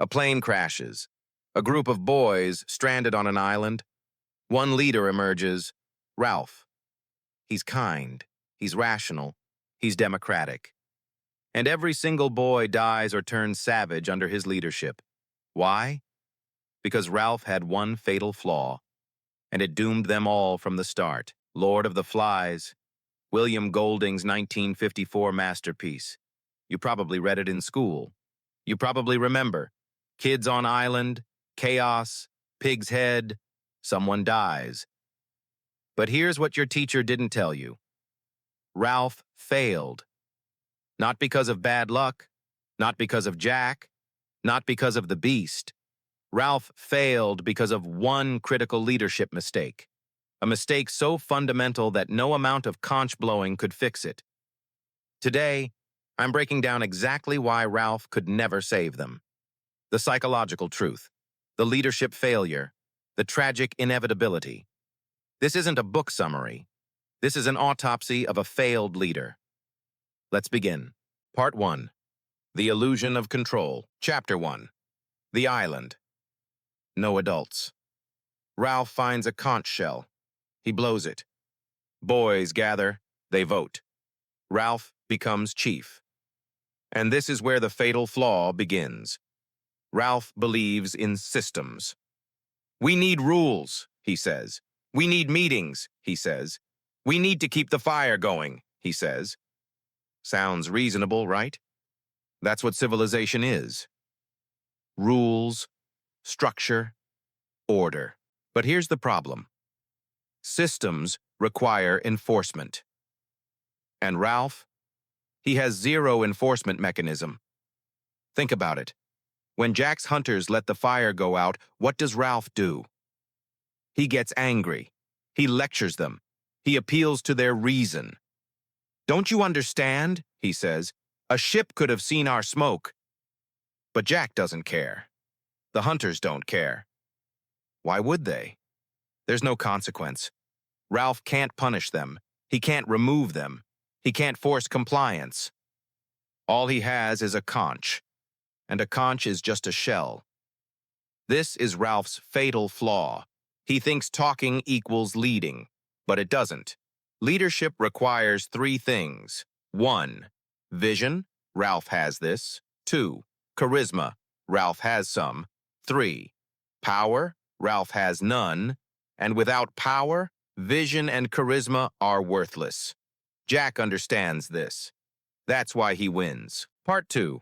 A plane crashes. A group of boys stranded on an island. One leader emerges, Ralph. He's kind. He's rational. He's democratic. And every single boy dies or turns savage under his leadership. Why? Because Ralph had one fatal flaw, and it doomed them all from the start. Lord of the Flies, William Golding's 1954 masterpiece. You probably read it in school. You probably remember. Kids on island, chaos, pig's head, someone dies. But here's what your teacher didn't tell you. Ralph failed. Not because of bad luck, not because of Jack, not because of the beast. Ralph failed because of one critical leadership mistake. A mistake so fundamental that no amount of conch blowing could fix it. Today, I'm breaking down exactly why Ralph could never save them. The psychological truth, the leadership failure, the tragic inevitability. This isn't a book summary. This is an autopsy of a failed leader. Let's begin. Part 1. The Illusion of Control. Chapter 1. The Island. No adults. Ralph finds a conch shell. He blows it. Boys gather. They vote. Ralph becomes chief. And this is where the fatal flaw begins. Ralph believes in systems. We need rules, he says. We need meetings, he says. We need to keep the fire going, he says. Sounds reasonable, right? That's what civilization is. Rules, structure, order. But here's the problem. Systems require enforcement. And Ralph? He has zero enforcement mechanism. Think about it. When Jack's hunters let the fire go out, what does Ralph do? He gets angry. He lectures them. He appeals to their reason. Don't you understand? He says. A ship could have seen our smoke. But Jack doesn't care. The hunters don't care. Why would they? There's no consequence. Ralph can't punish them. He can't remove them. He can't force compliance. All he has is a conch. And a conch is just a shell. This is Ralph's fatal flaw. He thinks talking equals leading, but it doesn't. Leadership requires 3 things. 1. Vision. Ralph has this. 2. Charisma. Ralph has some. 3. Power. Ralph has none. And without power, vision and charisma are worthless. Jack understands this. That's why he wins. Part 2.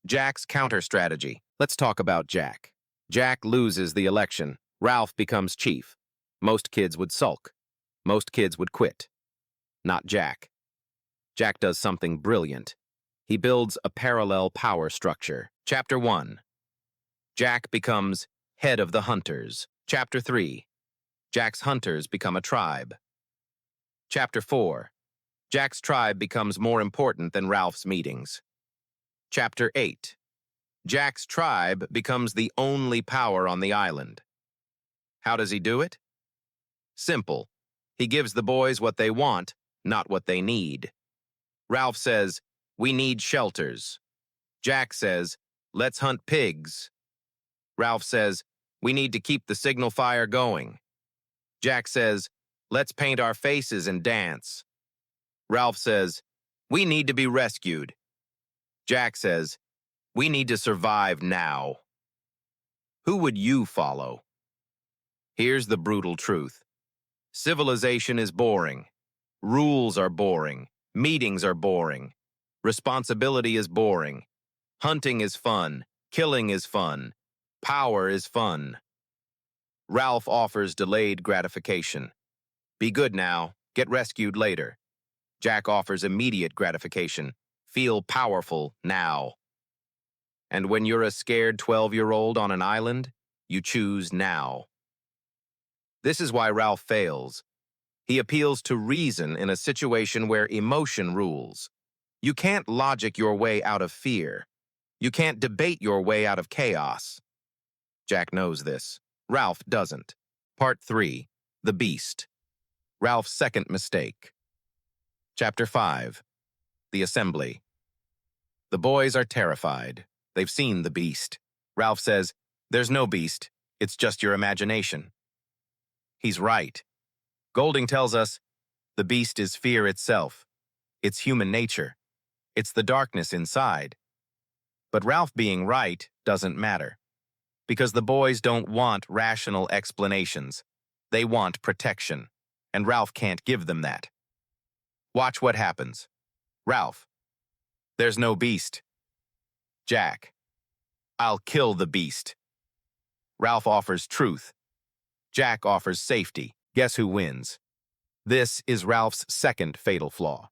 Jack's counter-strategy. Let's talk about Jack. Jack loses the election. Ralph becomes chief. Most kids would sulk. Most kids would quit. Not Jack. Jack does something brilliant. He builds a parallel power structure. Chapter 1. Jack becomes head of the hunters. Chapter 3. Jack's hunters become a tribe. Chapter 4. Jack's tribe becomes more important than Ralph's meetings. Chapter 8. Jack's tribe becomes the only power on the island. How does he do it? Simple. He gives the boys what they want, not what they need. Ralph says, we need shelters. Jack says, let's hunt pigs. Ralph says, we need to keep the signal fire going. Jack says, let's paint our faces and dance. Ralph says, we need to be rescued. Jack says, we need to survive now. Who would you follow? Here's the brutal truth. Civilization is boring. Rules are boring. Meetings are boring. Responsibility is boring. Hunting is fun. Killing is fun. Power is fun. Ralph offers delayed gratification. Be good now. Get rescued later. Jack offers immediate gratification. Feel powerful now. And when you're a scared 12-year-old on an island, you choose now. This is why Ralph fails. He appeals to reason in a situation where emotion rules. You can't logic your way out of fear. You can't debate your way out of chaos. Jack knows this. Ralph doesn't. Part 3. The Beast. Ralph's second mistake. Chapter 5. The Assembly. The boys are terrified. They've seen the beast. Ralph says, "There's no beast. It's just your imagination." He's right. Golding tells us, the beast is fear itself. It's human nature. It's the darkness inside. But Ralph being right doesn't matter, because the boys don't want rational explanations. They want protection, and Ralph can't give them that. Watch what happens. Ralph, "There's no beast." Jack, "I'll kill the beast." Ralph offers truth. Jack offers safety. Guess who wins? This is Ralph's second fatal flaw.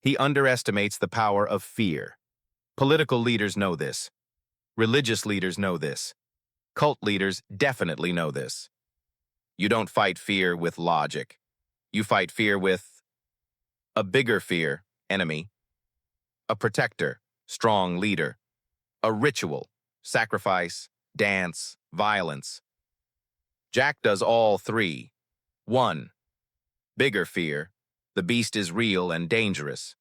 He underestimates the power of fear. Political leaders know this. Religious leaders know this. Cult leaders definitely know this. You don't fight fear with logic. You fight fear with a bigger fear, enemy, a protector, strong leader, a ritual, sacrifice, dance, violence. Jack does all three. 1. Bigger fear, the beast is real and dangerous.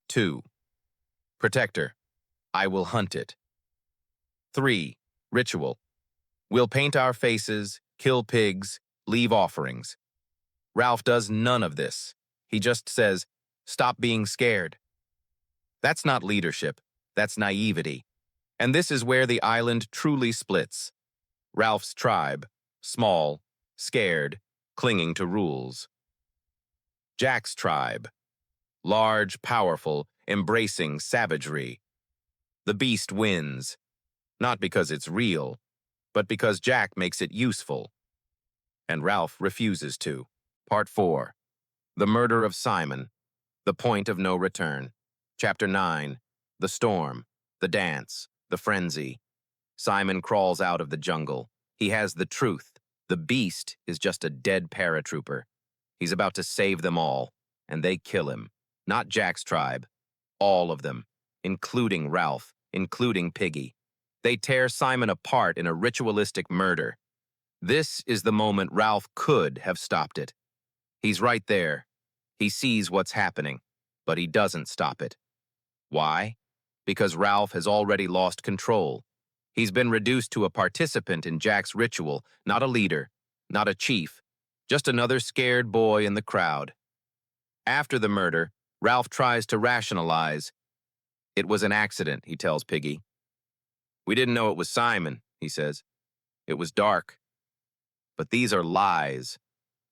2. Protector, I will hunt it. 3. Ritual, we'll paint our faces, kill pigs, leave offerings. Ralph does none of this. He just says, "Stop being scared." That's not leadership, that's naivety. And this is where the island truly splits. Ralph's tribe, small, scared, clinging to rules. Jack's tribe, large, powerful, embracing savagery. The beast wins, not because it's real, but because Jack makes it useful. And Ralph refuses to. Part 4. The Murder of Simon. The Point of No Return. Chapter 9. The Storm. The Dance. The Frenzy. Simon crawls out of the jungle. He has the truth. The beast is just a dead paratrooper. He's about to save them all, and they kill him. Not Jack's tribe. All of them, including Ralph, including Piggy. They tear Simon apart in a ritualistic murder. This is the moment Ralph could have stopped it. He's right there. He sees what's happening, but he doesn't stop it. Why? Because Ralph has already lost control. He's been reduced to a participant in Jack's ritual, not a leader, not a chief, just another scared boy in the crowd. After the murder, Ralph tries to rationalize. It was an accident, he tells Piggy. We didn't know it was Simon, he says. It was dark. But these are lies.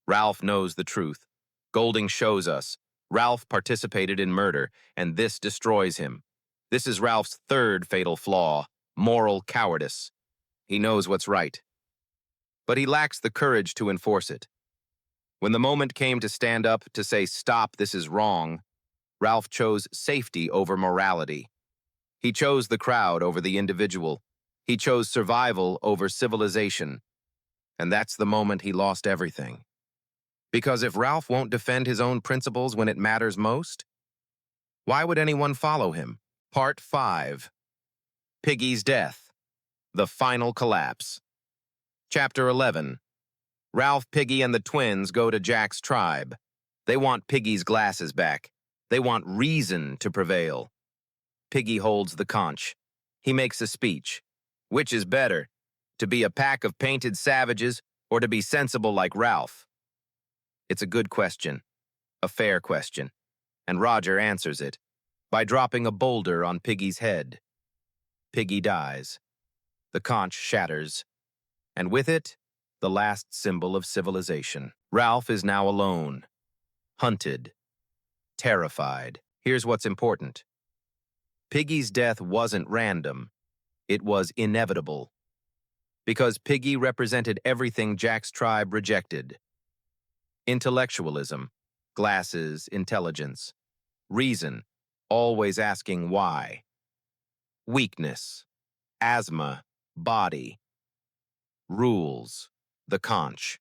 Ralph knows the truth. Golding shows us. Ralph participated in murder, and this destroys him. This is Ralph's third fatal flaw, moral cowardice. He knows what's right, but he lacks the courage to enforce it. When the moment came to stand up to say, "Stop, this is wrong," Ralph chose safety over morality. He chose the crowd over the individual. He chose survival over civilization. And that's the moment he lost everything. Because if Ralph won't defend his own principles when it matters most, why would anyone follow him? Part 5. Piggy's Death. The Final Collapse. Chapter 11. Ralph, Piggy, and the twins go to Jack's tribe. They want Piggy's glasses back. They want reason to prevail. Piggy holds the conch. He makes a speech. Which is better, to be a pack of painted savages or to be sensible like Ralph? It's a good question, a fair question, and Roger answers it by dropping a boulder on Piggy's head. Piggy dies. The conch shatters, and with it, the last symbol of civilization. Ralph is now alone, hunted, terrified. Here's what's important. Piggy's death wasn't random. It was inevitable. Because Piggy represented everything Jack's tribe rejected. Intellectualism, glasses, intelligence. Reason, always asking why. Weakness, asthma, body. Rules, the conch.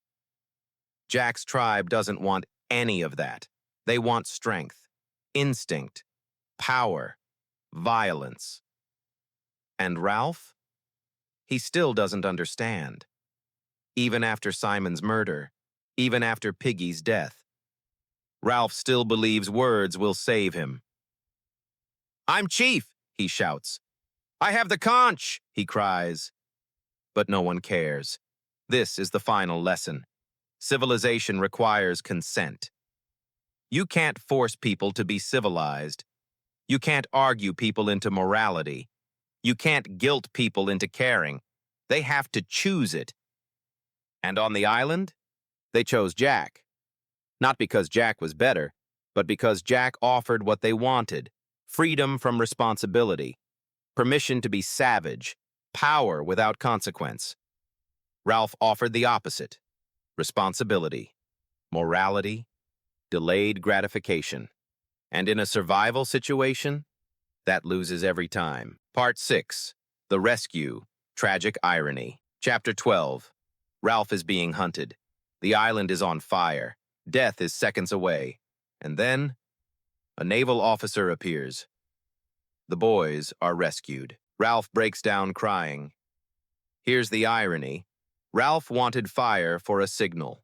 Jack's tribe doesn't want any of that. They want strength, instinct, power, violence. And Ralph? He still doesn't understand. Even after Simon's murder, even after Piggy's death, Ralph still believes words will save him. "I'm chief," he shouts. "I have the conch!" he cries. But no one cares. This is the final lesson. Civilization requires consent. You can't force people to be civilized. You can't argue people into morality. You can't guilt people into caring. They have to choose it. And on the island, they chose Jack. Not because Jack was better, but because Jack offered what they wanted: freedom from responsibility, permission to be savage, power without consequence. Ralph offered the opposite: responsibility, morality, delayed gratification. And in a survival situation, that loses every time. Part 6. The Rescue. Tragic Irony. Chapter 12. Ralph is being hunted. The island is on fire. Death is seconds away. And then, a naval officer appears. The boys are rescued. Ralph breaks down crying. Here's the irony. Ralph wanted fire for a signal,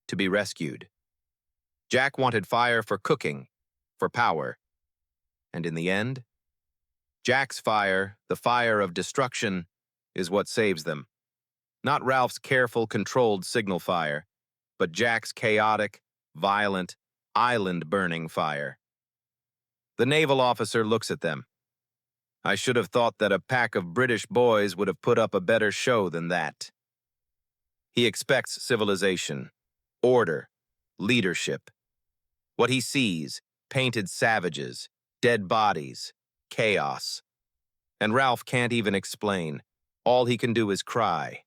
to be rescued. Jack wanted fire for cooking, for power. And in the end, Jack's fire, the fire of destruction, is what saves them. Not Ralph's careful, controlled signal fire, but Jack's chaotic, violent, island-burning fire. The naval officer looks at them. I should have thought that a pack of British boys would have put up a better show than that. He expects civilization, order, leadership. What he sees: painted savages, dead bodies, chaos. And Ralph can't even explain. All he can do is cry.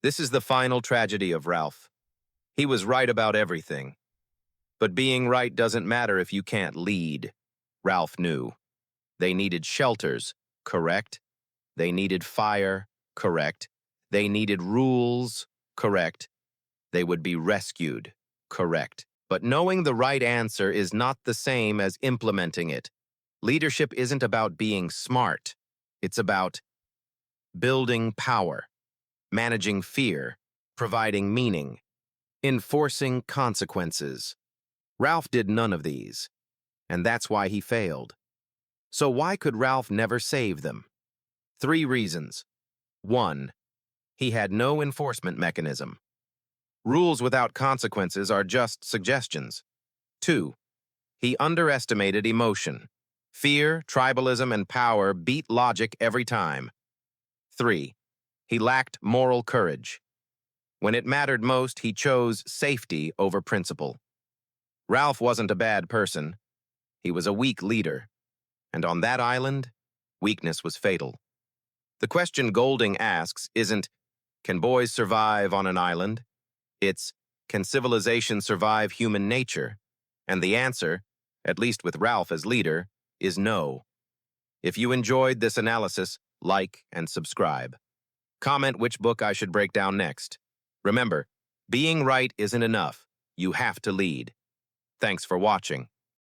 This is the final tragedy of Ralph. He was right about everything. But being right doesn't matter if you can't lead. Ralph knew. They needed shelters, correct? They needed fire, correct? They needed rules, correct? They would be rescued, correct? But knowing the right answer is not the same as implementing it. Leadership isn't about being smart. It's about building power, managing fear, providing meaning, enforcing consequences. Ralph did none of these, and that's why he failed. So why could Ralph never save them? 3 reasons. 1. He had no enforcement mechanism. Rules without consequences are just suggestions. 2. He underestimated emotion. Fear, tribalism, and power beat logic every time. 3. He lacked moral courage. When it mattered most, he chose safety over principle. Ralph wasn't a bad person. He was a weak leader. And on that island, weakness was fatal. The question Golding asks isn't, can boys survive on an island? It's, can civilization survive human nature? And the answer, at least with Ralph as leader, is no. If you enjoyed this analysis, like and subscribe. Comment which book I should break down next. Remember, being right isn't enough. You have to lead. Thanks for watching.